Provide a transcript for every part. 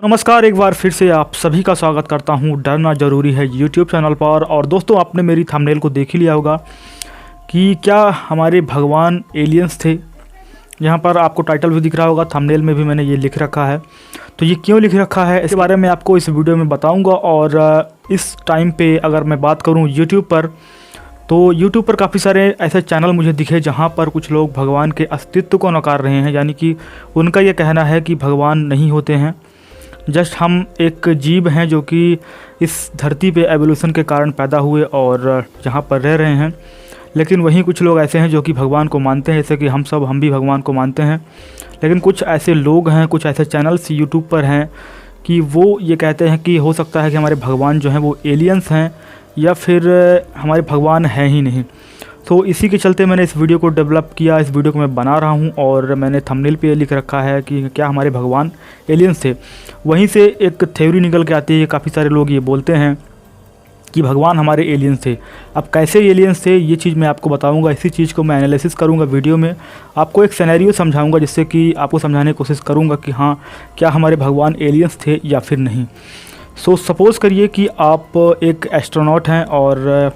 नमस्कार, एक बार फिर से आप सभी का स्वागत करता हूं डरना ज़रूरी है यूट्यूब चैनल पर। और दोस्तों, आपने मेरी थंबनेल को देख ही लिया होगा कि क्या हमारे भगवान एलियंस थे। यहाँ पर आपको टाइटल भी दिख रहा होगा, थंबनेल में भी मैंने ये लिख रखा है। तो ये क्यों लिख रखा है इसके बारे में आपको इस वीडियो में बताऊँगा। और इस टाइम पर अगर मैं बात करूँ यूट्यूब पर, तो यूट्यूब पर काफ़ी सारे ऐसे चैनल मुझे दिखे जहाँ पर कुछ लोग भगवान के अस्तित्व को नकार रहे हैं। यानी कि उनका ये कहना है कि भगवान नहीं होते हैं, जस्ट हम एक जीव हैं जो कि इस धरती पे एवोल्यूशन के कारण पैदा हुए और यहाँ पर रह रहे हैं। लेकिन वहीं कुछ लोग ऐसे हैं जो कि भगवान को मानते हैं, जैसे कि हम भी भगवान को मानते हैं। लेकिन कुछ ऐसे लोग हैं, कुछ ऐसे चैनल्स यूट्यूब पर हैं कि वो ये कहते हैं कि हो सकता है कि हमारे भगवान जो हैं वो एलियंस हैं या फिर हमारे भगवान हैं ही नहीं। तो इसी के चलते मैंने इस वीडियो को डेवलप किया, इस वीडियो को मैं बना रहा हूँ। और मैंने थंबनेल पे लिख रखा है कि क्या हमारे भगवान एलियंस थे। वहीं से एक थ्योरी निकल के आती है, काफ़ी सारे लोग ये बोलते हैं कि भगवान हमारे एलियंस थे। अब कैसे एलियंस थे ये चीज़ मैं आपको बताऊंगा। इसी चीज़ को मैं एनालिसिस करूंगा वीडियो में, आपको एक सिनेरियो समझाऊंगा जिससे कि आपको समझाने की कोशिश करूंगा कि हाँ, क्या हमारे भगवान एलियंस थे या फिर नहीं। सो सपोज़ करिए कि आप एक एस्ट्रोनॉट हैं और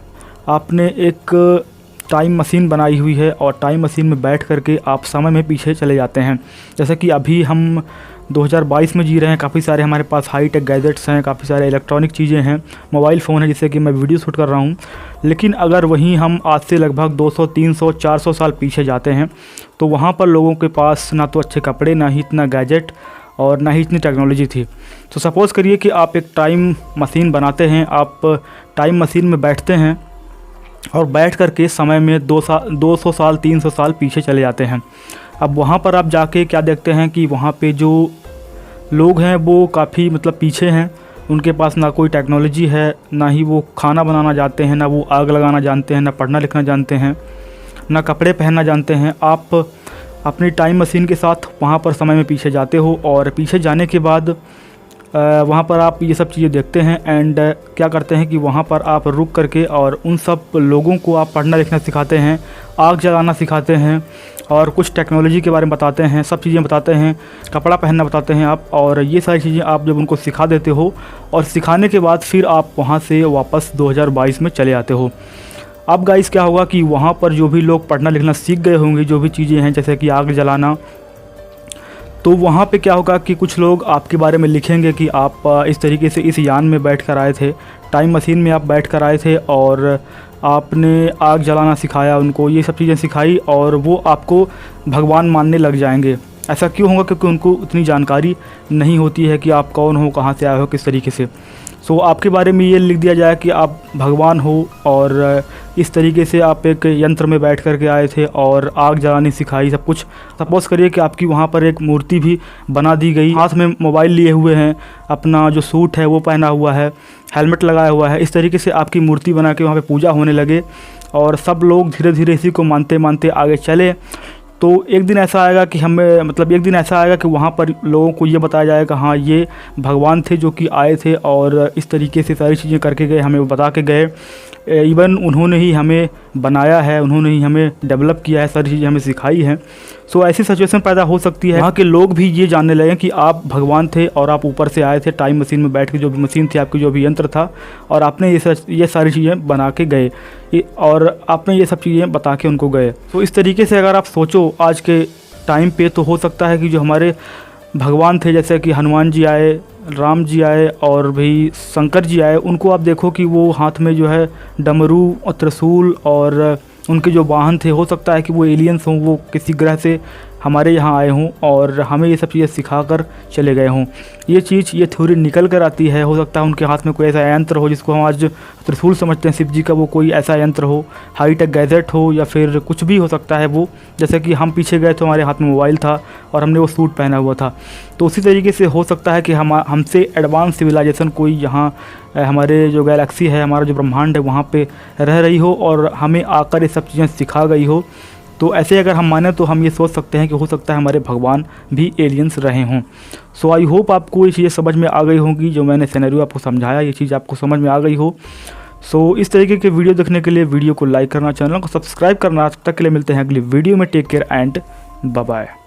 आपने एक टाइम मशीन बनाई हुई है और टाइम मशीन में बैठ करके आप समय में पीछे चले जाते हैं। जैसे कि अभी हम 2022 में जी रहे हैं, काफ़ी सारे हमारे पास हाई टेक गैजेट्स हैं, काफ़ी सारे इलेक्ट्रॉनिक चीज़ें हैं, मोबाइल फ़ोन है जिससे कि मैं वीडियो शूट कर रहा हूं। लेकिन अगर वहीं हम आज से लगभग 200, 300, 400 साल पीछे जाते हैं तो वहाँ पर लोगों के पास ना तो अच्छे कपड़े, ना ही इतना गैजेट और ना ही इतनी टेक्नोलॉजी थी। तो सपोज़ करिए कि आप एक टाइम मशीन बनाते हैं, आप टाइम मशीन में बैठते हैं और बैठ कर के समय में 200 साल 300 साल पीछे चले जाते हैं। अब वहाँ पर आप जाके क्या देखते हैं कि वहाँ पे जो लोग हैं वो काफ़ी पीछे हैं। उनके पास ना कोई टेक्नोलॉजी है, ना ही वो खाना बनाना जानते हैं, ना वो आग लगाना जानते हैं, ना पढ़ना लिखना जानते हैं, ना कपड़े पहनना जानते हैं। आप अपनी टाइम मशीन के साथ वहाँ पर समय में पीछे जाते हो और पीछे जाने के बाद वहाँ पर आप ये सब चीज़ें देखते हैं। एंड क्या करते हैं कि वहाँ पर आप रुक करके और उन सब लोगों को आप पढ़ना लिखना सिखाते हैं, आग जलाना सिखाते हैं और कुछ टेक्नोलॉजी के बारे में बताते हैं, सब चीज़ें बताते हैं, कपड़ा पहनना बताते हैं आप। और ये सारी चीज़ें आप जब उनको सिखा देते हो और सिखाने के बाद फिर आप वहाँ से वापस 2022 में चले आते हो। अब गाइस क्या होगा कि वहाँ पर जो भी लोग पढ़ना लिखना सीख गए होंगे, जो भी चीज़ें हैं जैसे कि आग जलाना, तो वहाँ पे क्या होगा कि कुछ लोग आपके बारे में लिखेंगे कि आप इस तरीके से इस यान में बैठ कर आए थे, टाइम मशीन में आप बैठ कर आए थे और आपने आग जलाना सिखाया उनको, ये सब चीज़ें सिखाई और वो आपको भगवान मानने लग जाएंगे। ऐसा क्यों होगा? क्योंकि उनको उतनी जानकारी नहीं होती है कि आप कौन हो, कहाँ से आए हो, किस तरीके से। सो आपके बारे में ये लिख दिया जाए कि आप भगवान हो और इस तरीके से आप एक यंत्र में बैठ कर के आए थे और आग जलानी सिखाई, सब कुछ। सपोज़ करिए कि आपकी वहाँ पर एक मूर्ति भी बना दी गई, हाथ में मोबाइल लिए हुए हैं, अपना जो सूट है वो पहना हुआ है, हेलमेट लगाया हुआ है, इस तरीके से आपकी मूर्ति बना के वहाँ पे पूजा होने लगे और सब लोग धीरे धीरे इसी को मानते मानते आगे चले। तो एक दिन ऐसा आएगा कि एक दिन ऐसा आएगा कि वहाँ पर लोगों को ये बताया जाएगा हाँ, ये भगवान थे जो कि आए थे और इस तरीके से सारी चीज़ें करके गए, हमें बता के गए। इवन उन्होंने ही हमें बनाया है, उन्होंने ही हमें डेवलप किया है, सारी चीज़ें हमें सिखाई हैं। सो ऐसी सिचुएशन पैदा हो सकती है वहाँ के लोग भी ये जानने लगे कि आप भगवान थे और आप ऊपर से आए थे टाइम मशीन में बैठ के, जो भी मशीन थी आपकी, जो भी यंत्र था, और आपने ये सारी चीज़ें बना के गए और आपने ये सब चीज़ें बता के उनको गए। तो इस तरीके से अगर आप सोचो आज के टाइम पे, तो हो सकता है कि जो हमारे भगवान थे, जैसे कि हनुमान जी आए, राम जी आए और भी शंकर जी आए, उनको आप देखो कि वो हाथ में जो है डमरू और त्रिशूल और उनके जो वाहन थे, हो सकता है कि वो एलियंस हों, वो किसी ग्रह से हमारे यहाँ आए हों और हमें ये सब चीज़ें सिखा कर चले गए हों। ये थ्योरी निकल कर आती है। हो सकता है उनके हाथ में कोई ऐसा यंत्र हो जिसको हम आज त्रिशूल समझते हैं शिव जी का, वो कोई ऐसा यंत्र हो, हाई टेक गैजेट हो या फिर कुछ भी हो सकता है वो। जैसे कि हम पीछे गए तो हमारे हाथ में मोबाइल था और हमने वो सूट पहना हुआ था। तो उसी तरीके से हो सकता है कि हमसे एडवांस सिविलाइजेशन कोई यहाँ हमारे जो गैलेक्सी है, हमारा जो ब्रह्मांड है, वहाँ पे रह रही हो और हमें आकर ये सब चीज़ें सिखा गई हो। तो ऐसे अगर हम माने तो हम ये सोच सकते हैं कि हो सकता है हमारे भगवान भी एलियंस रहे हों। सो आई होप आपको ये चीज़ें समझ में आ गई होंगी, जो मैंने सिनेरियो आपको समझाया ये चीज़ आपको समझ में आ गई हो। सो इस तरीके के वीडियो देखने के लिए वीडियो को लाइक करना, चैनल को सब्सक्राइब करना। तब तक के लिए मिलते हैं अगली वीडियो में। Take care and bye bye.